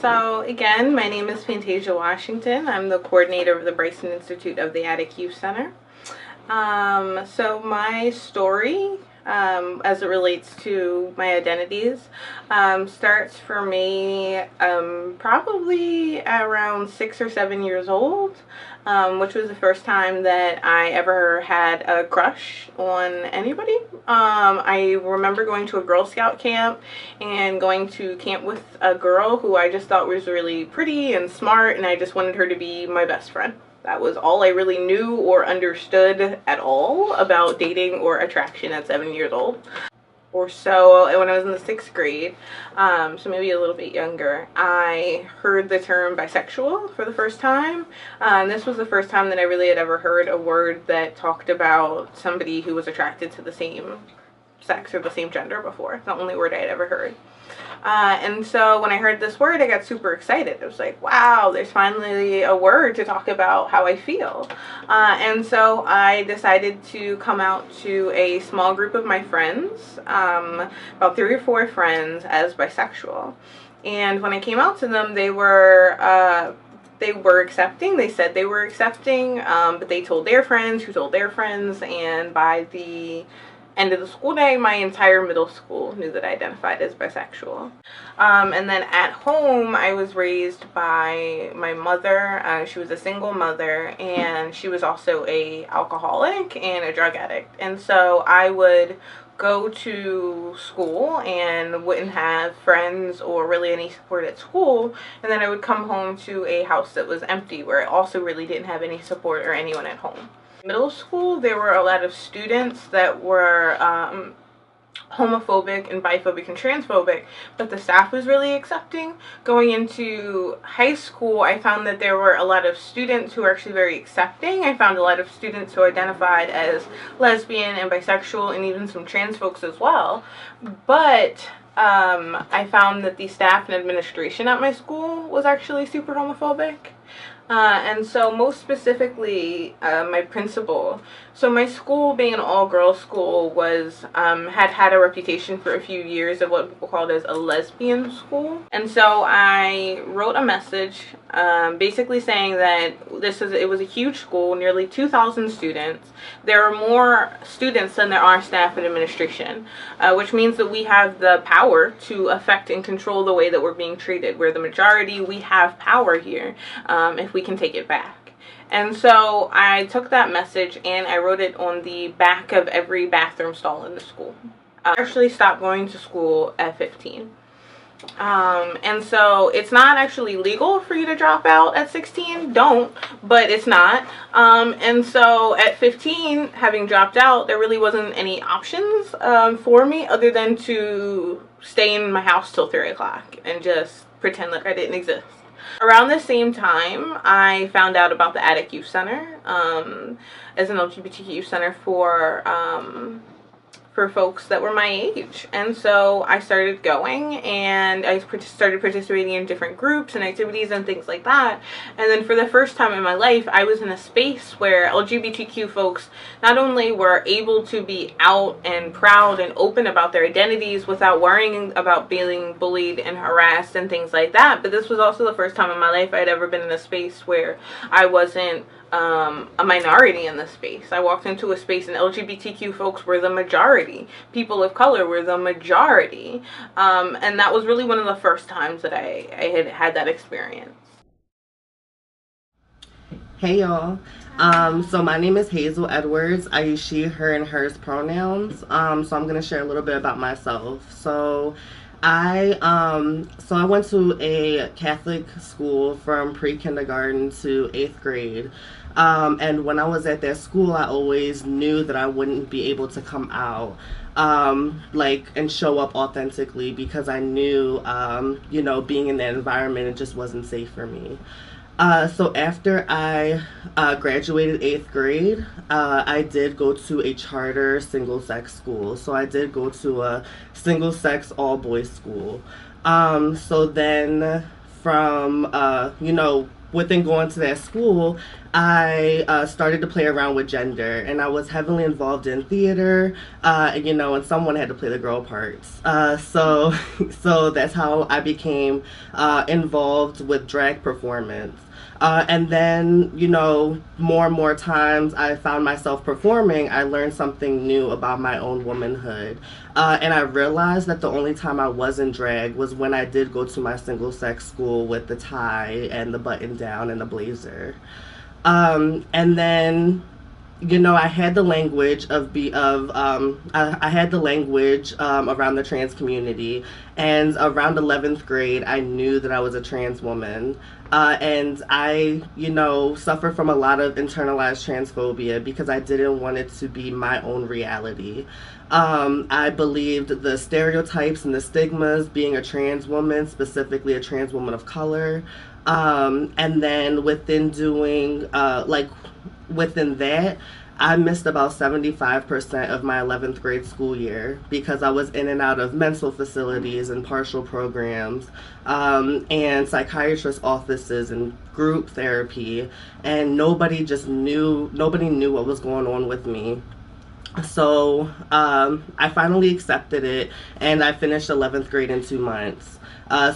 So again, my name is Fantasia Washington. I'm the coordinator of the Bryson Institute of the Attic Youth Center. So my story, as it relates to my identities, starts for me probably around 6 or 7 years old, which was the first time that I ever had a crush on anybody. I remember going to a Girl Scout camp and going to camp with a girl who I just thought was really pretty and smart, and I just wanted her to be my best friend. That was all I really knew or understood at all about dating or attraction at 7 years old or so. When I was in the 6th grade, so maybe a little bit younger, I heard the term bisexual for the first time. This was the first time that I really had ever heard a word that talked about somebody who was attracted to the same sex or the same gender before. It's the only word I had ever heard. And so when I heard this word, I got super excited. I was like, wow, there's finally a word to talk about how I feel. And so I decided to come out to a small group of my friends, about 3 or 4 friends, as bisexual. And when I came out to them, they were accepting. They said they were accepting, but they told their friends who told their friends, and by the end of the school day, my entire middle school knew that I identified as bisexual. And then at home, I was raised by my mother. She was a single mother, and she was also an alcoholic and a drug addict. And so I would go to school and wouldn't have friends or really any support at school, and then I would come home to a house that was empty, where I also really didn't have any support or anyone at home. Middle school, there were a lot of students that were homophobic and biphobic and transphobic, but the staff was really accepting. Going into high school, I found that there were a lot of students who were actually very accepting. I found a lot of students who identified as lesbian and bisexual, and even some trans folks as well. But I found that the staff and administration at my school was actually super homophobic. And so most specifically, my principal. So my school, being an all-girls school, was had a reputation for a few years of what people called as a lesbian school. And so I wrote a message basically saying that it was a huge school, nearly 2,000 students. There are more students than there are staff and administration, which means that we have the power to affect and control the way that we're being treated. We're the majority. We have power here if we can take it back. And so I took that message and I wrote it on the back of every bathroom stall in the school. I actually stopped going to school at 15. And so it's not actually legal for you to drop out at 16. Don't, but it's not. And so at 15, having dropped out, there really wasn't any options for me other than to stay in my house till 3 o'clock and just pretend like I didn't exist. Around the same time, I found out about the Attic Youth Center as an LGBTQ center for folks that were my age. And so I started going, and I started participating in different groups and activities and things like that. And then for the first time in my life, I was in a space where LGBTQ folks not only were able to be out and proud and open about their identities without worrying about being bullied and harassed and things like that, but this was also the first time in my life I had ever been in a space where I wasn't a minority in this space. I walked into a space and LGBTQ folks were the majority. People of color were the majority. And that was really one of the first times that I had that experience. Hey y'all. So my name is Hazel Edwards. I use she, her, and hers pronouns. So I'm gonna share a little bit about myself. So I went to a Catholic school from pre-kindergarten to 8th grade. And when I was at that school, I always knew that I wouldn't be able to come out, and show up authentically, because I knew, being in that environment, it just wasn't safe for me. So after I graduated 8th grade, I did go to a charter single-sex school. So I did go to a single-sex all-boys school. So then from, within going to that school, I started to play around with gender, and I was heavily involved in theater, and someone had to play the girl parts. So that's how I became involved with drag performance. And then, more and more times I found myself performing, I learned something new about my own womanhood. And I realized that the only time I was in drag was when I did go to my single sex school with the tie and the button down and the blazer. And then I had the language I had the language around the trans community, and around 11th grade, I knew that I was a trans woman. And I, suffer from a lot of internalized transphobia because I didn't want it to be my own reality. I believed the stereotypes and the stigmas being a trans woman, specifically a trans woman of color. And then within that, I missed about 75% of my 11th grade school year because I was in and out of mental facilities and partial programs, and psychiatrist offices and group therapy, and nobody knew what was going on with me. So I finally accepted it, and I finished 11th grade in 2 months.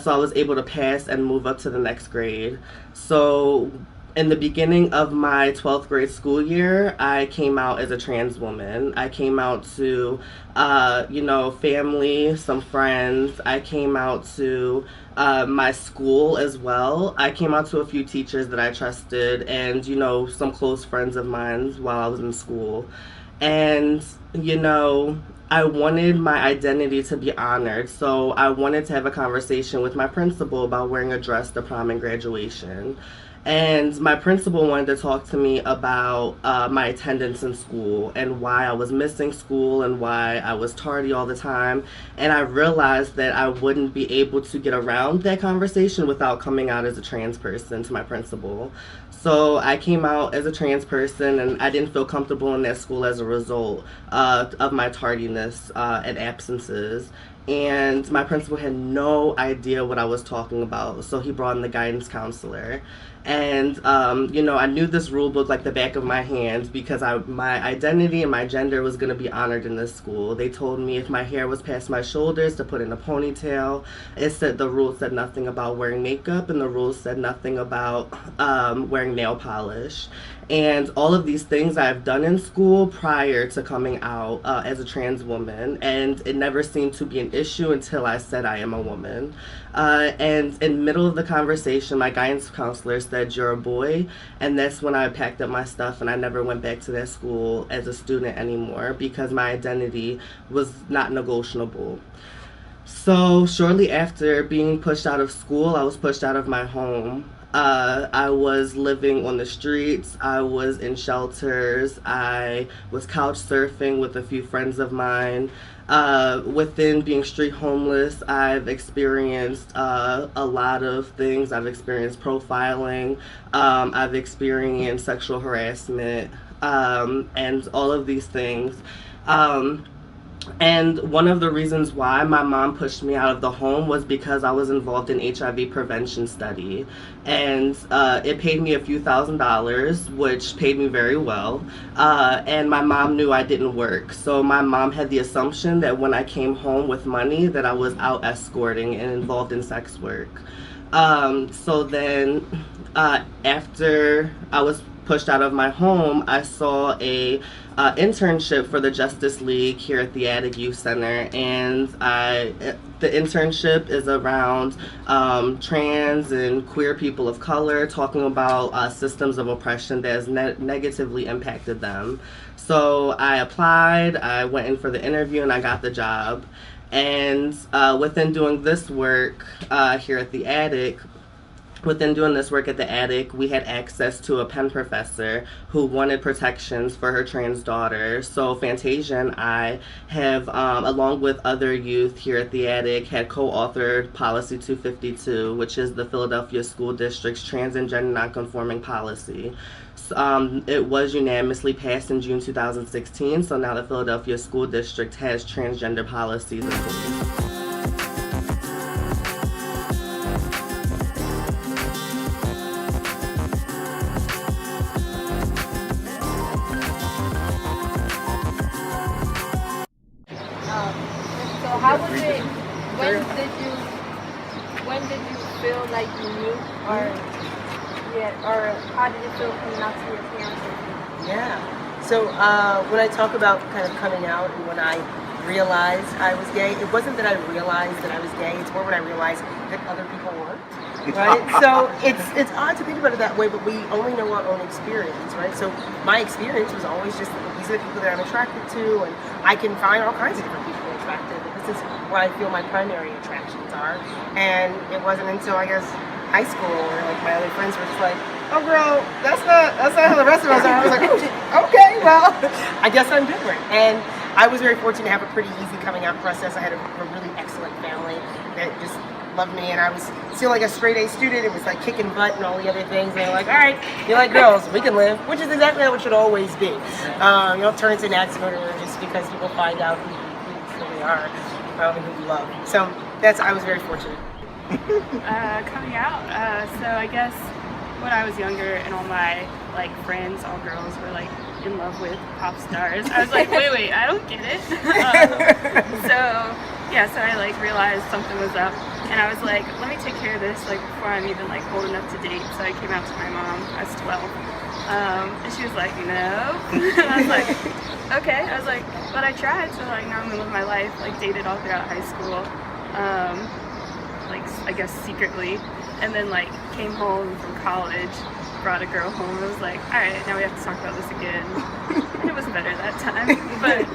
So I was able to pass and move up to the next grade. So in the beginning of my 12th grade school year, I came out as a trans woman. I came out to, family, some friends. I came out to my school as well. I came out to a few teachers that I trusted and, some close friends of mine while I was in school. And, I wanted my identity to be honored. So I wanted to have a conversation with my principal about wearing a dress to prom and graduation. And my principal wanted to talk to me about my attendance in school and why I was missing school and why I was tardy all the time. And I realized that I wouldn't be able to get around that conversation without coming out as a trans person to my principal. So I came out as a trans person, and I didn't feel comfortable in that school as a result of my tardiness and absences. And my principal had no idea what I was talking about, so he brought in the guidance counselor. And I knew this rule book like the back of my hand because my identity and my gender was going to be honored in this school. They told me if my hair was past my shoulders to put in a ponytail. The rules said nothing about wearing makeup, and the rules said nothing about wearing nail polish. And all of these things I've done in school prior to coming out as a trans woman, and it never seemed to be an issue until I said I am a woman. And in the middle of the conversation, my guidance counselor said, "You're a boy," and that's when I packed up my stuff and I never went back to that school as a student anymore because my identity was not negotiable. So shortly after being pushed out of school, I was pushed out of my home. I was living on the streets. I was in shelters. I was couch surfing with a few friends of mine. Within being street homeless, I've experienced a lot of things. I've experienced profiling. I've experienced sexual harassment, and all of these things. And one of the reasons why my mom pushed me out of the home was because I was involved in HIV prevention study. And it paid me a few $1,000s, which paid me very well. And my mom knew I didn't work. So my mom had the assumption that when I came home with money that I was out escorting and involved in sex work. So then after I was pushed out of my home, I saw a internship for the Justice League here at the Attic Youth Center, and the internship is around trans and queer people of color, talking about systems of oppression that has negatively impacted them. So I applied, I went in for the interview, and I got the job. And within doing this work here at the Attic, Within doing this work at the Attic, we had access to a pen professor who wanted protections for her trans daughter. So Fantasia and I have, along with other youth here at the Attic, had co-authored Policy 252, which is the Philadelphia School District's trans and gender nonconforming policy. It was unanimously passed in June 2016, so now the Philadelphia School District has transgender policies in place. Or yeah, or how did it feel coming out to your parents? Yeah. So when I talk about kind of coming out and when I realized I was gay, it wasn't that I realized that I was gay. It's more when I realized that other people weren't. Right. So it's odd to think about it that way, but we only know our own experience, right? So my experience was always just that these are the people that I'm attracted to, and I can find all kinds of different people attractive. This is where I feel my primary attractions are. And it wasn't until I guess high school where like my other friends were just like, "Oh, girl, that's not how the rest of us are." I was like, "Oh, okay, well, I guess I'm different." And I was very fortunate to have a pretty easy coming out process. I had a really excellent family that just loved me, and I was still like a straight A student. It was like kicking butt and all the other things. And they were like, "All right, you like girls, we can live," which is exactly how it should always be. You don't turn into an axe murderer just because people find out who they are, and who you love. So I was very fortunate. Coming out. So I guess when I was younger and all my like friends, all girls, were like in love with pop stars. I was like, wait, I don't get it. So I like realized something was up, and I was like, let me take care of this like before I'm even like old enough to date. So I came out to my mom. I was 12, and she was like, no. And I was like, okay. I was like, but I tried. So like now I'm gonna live my life. Like dated all throughout high school. Like I guess secretly, and then like came home from college, brought a girl home, and was like, all right, now we have to talk about this again. And it was better that time, but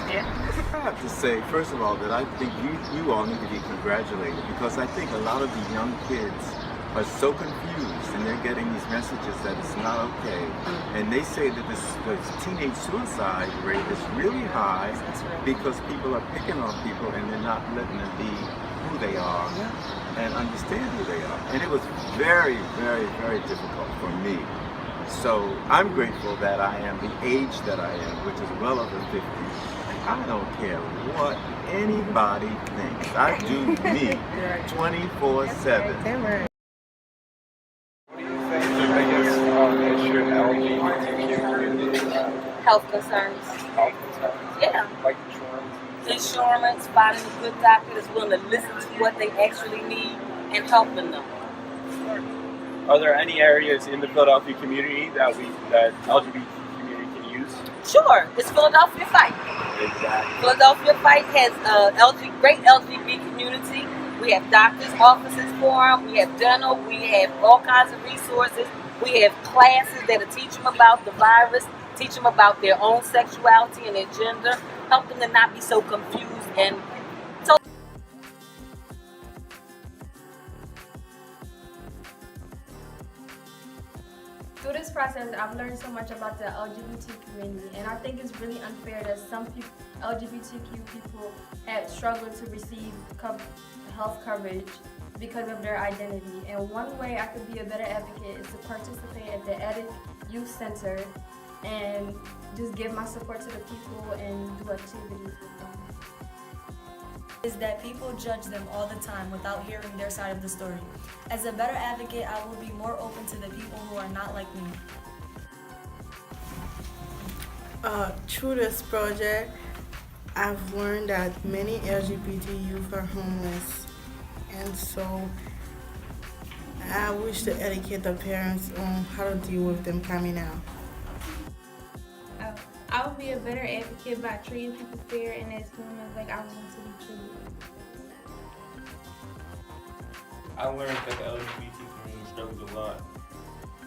yeah. I have to say, first of all, that I think you all need to be congratulated, because I think a lot of the young kids are so confused and they're getting these messages that it's not okay. And they say that the teenage suicide rate is really high because people are picking on people and they're not letting them be who they are and understand who they are. And it was very, very, very difficult for me. So I'm grateful that I am the age that I am, which is well over 50. I don't care what anybody thinks. I do me 24/7. Health concerns. Yeah. Like insurance, finding a good doctor that's willing to listen to what they actually need and helping them. Are there any areas in the Philadelphia community that LGBT community can use? Sure, it's Philadelphia Fight. Exactly. Philadelphia Fight has a great LGBT community. We have doctors' offices for them. We have dental. We have all kinds of resources. We have classes that'll teach them about the virus, teach them about their own sexuality and their gender, help them to not be so confused and so. Through this process, I've learned so much about the LGBT community, and I think it's really unfair that some people, LGBTQ people have struggled to receive health coverage because of their identity. And one way I could be a better advocate is to participate at the Attic Youth Center and just give my support to the people and do activities with them. Is that people judge them all the time without hearing their side of the story. As a better advocate, I will be more open to the people who are not like me. Through this project, I've learned that many LGBT youth are homeless, and so I wish to educate the parents on how to deal with them coming out. I would be a better advocate by treating people fair and as humans like I want to be treated. I learned that the LGBT community struggles a lot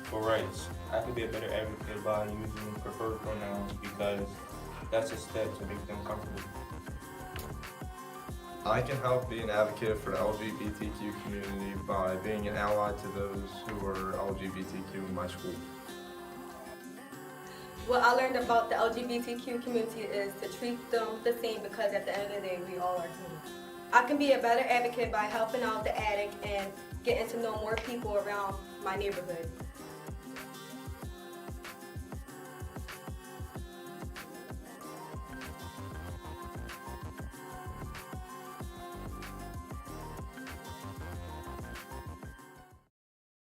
for rights. I could be a better advocate by using preferred pronouns because that's a step to make them comfortable. I can help be an advocate for the LGBTQ community by being an ally to those who are LGBTQ in my school. What I learned about the LGBTQ community is to treat them the same because at the end of the day, we all are human. I can be a better advocate by helping out the attic and getting to know more people around my neighborhood.